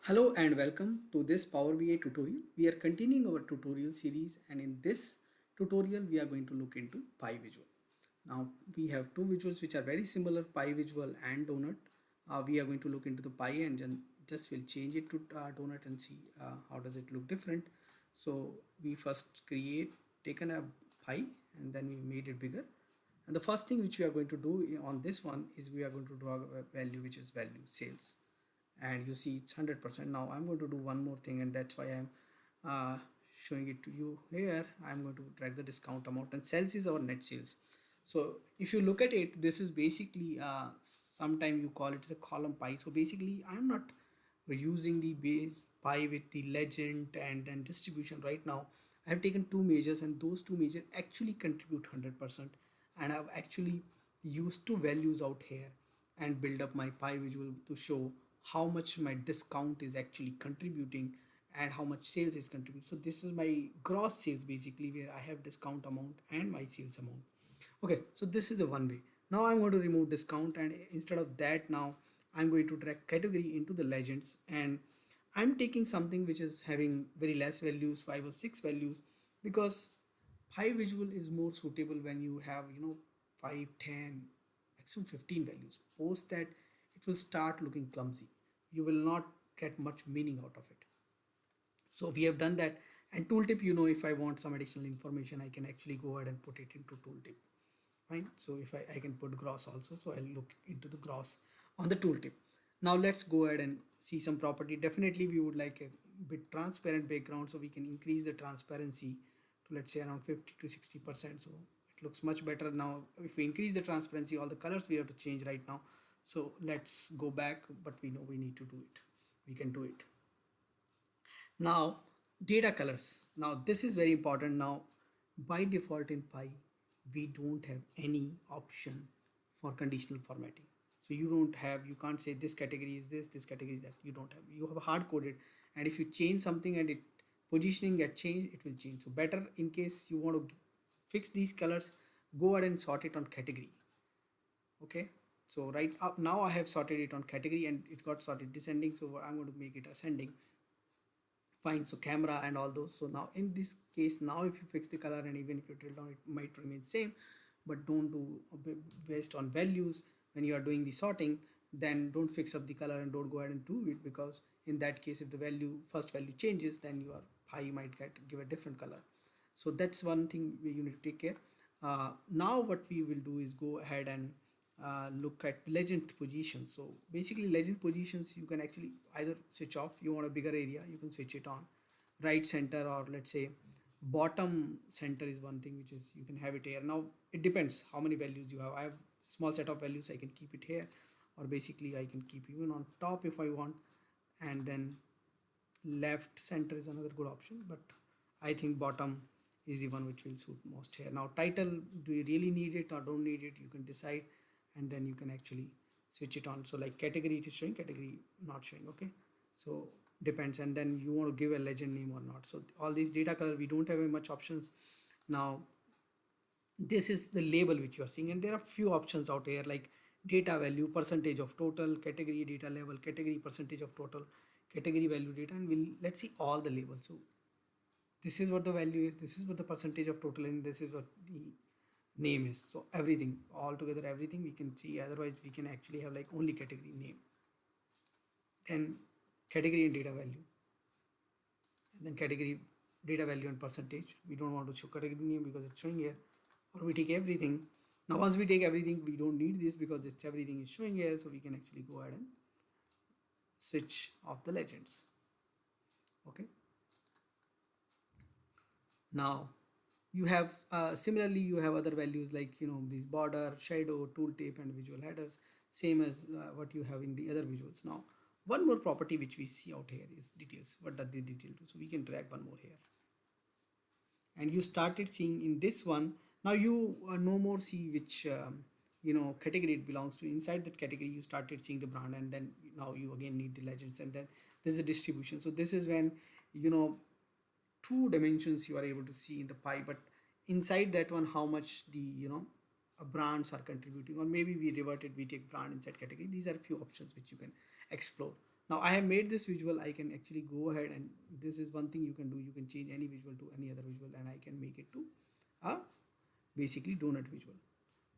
Hello and welcome to this Power BI tutorial. We are continuing our tutorial series, and in this tutorial we are going to look into pie visual. Now we have two visuals which are very similar, pie visual and donut. We are going to look into the pie and then just will change it to donut and see how does it look different. So we first taken a pie and then we made it bigger. And the first thing which we are going to do on this one is we are going to draw a value which is value sales, and you see it's 100%. Now I'm going to do one more thing, and that's why I'm showing it to you here. I'm going to drag the discount amount, and sales is our net sales. So if you look at it, this is basically sometime you call it as a column pie. So basically I'm not using the base pie with the legend and then distribution. Right now I have taken two measures, and those two measures actually contribute 100%, and I've actually used two values out here and build up my pie visual to show how much my discount is actually contributing and how much sales is contributing. So this is my gross sales basically, where I have discount amount and my sales amount. Okay, so this is the one way. Now I'm going to remove discount, and instead of that, now I'm going to drag category into the legends, and I'm taking something which is having very less values, 5 or 6 values, because pie visual is more suitable when you have 5, 10, maximum 15 values. Post that, it will start looking clumsy. You will not get much meaning out of it. So we have done that. And tooltip, if I want some additional information, I can actually go ahead and put it into tooltip. Fine. So if I can put gross also, so I'll look into the gross on the tooltip. Now let's go ahead and see some property. Definitely we would like a bit transparent background, so we can increase the transparency to, let's say, around 50 to 60%. So it looks much better. Now if we increase the transparency, all the colors we have to change right now. So let's go back, but we know we need to do it. We can do it. Now data colors. Now this is very important. Now by default in Pi, we don't have any option for conditional formatting. So you can't say this category is this category is that. You don't have, you have hard coded, and if you change something and it positioning get changed, it will change. So better, in case you want to fix these colors, go ahead and sort it on category. Okay, so right up now I have sorted it on category and it got sorted descending, so I'm going to make it ascending. Fine. So camera and all those. So now in this case, now if you fix the color and even if you drill down, it might remain same, but don't do based on values. When you are doing the sorting, then don't fix up the color and don't go ahead and do it, because in that case, if the first value changes, then your pie might give a different color. So that's one thing you need to take care. Now what we will do is go ahead and look at legend positions. So basically legend positions, you can actually either switch off. You want a bigger area, you can switch it on. Right center, or let's say bottom center is one thing which is you can have it here. Now it depends how many values you have. I have small set of values, I can keep it here, or basically I can keep even on top if I want. And then left center is another good option, but I think bottom is the one which will suit most here. Now title, do you really need it or don't need it, you can decide, and then you can actually switch it on. So like category, it is showing, category not showing. Okay, so depends. And then you want to give a legend name or not. So all these data color, we don't have much options. Now this is the label which you are seeing, and there are few options out here like data value, percentage of total, category data level, category percentage of total, category value data, and let's see all the labels. So this is what the value is, this is what the percentage of total, and this is what the name is. So everything all together, everything we can see. Otherwise we can actually have like only category name, then category and data value, and then category data value and percentage. We don't want to show category name because it's showing here, or we take everything. Now once we take everything, we don't need this because it's everything is showing here, so we can actually go ahead and switch off the legends. Okay, now you have similarly you have other values like these border, shadow, tooltip, and visual headers, same as what you have in the other visuals. Now one more property which we see out here is details. What does the detail do? So we can drag one more here, and you started seeing in this one. Now you no more see which category it belongs to. Inside that category you started seeing the brand, and then now you again need the legends, and then there's a distribution. So this is when two dimensions you are able to see in the pie, but inside that one, how much the brands are contributing, or maybe we revert it, we take brand inside category. These are a few options which you can explore. Now I have made this visual. I can actually go ahead, and this is one thing you can do. You can change any visual to any other visual, and I can make it to a basically donut visual.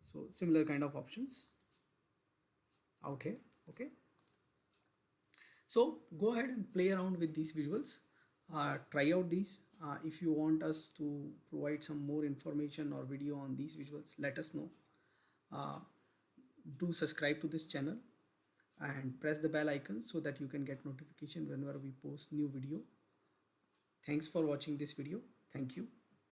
So similar kind of options out here. Okay, so go ahead and play around with these visuals. Try out these. If you want us to provide some more information or video on these visuals, let us know. uh, do subscribe to this channel and press the bell icon so that you can get notification whenever we post new video. Thanks for watching this video. Thank you.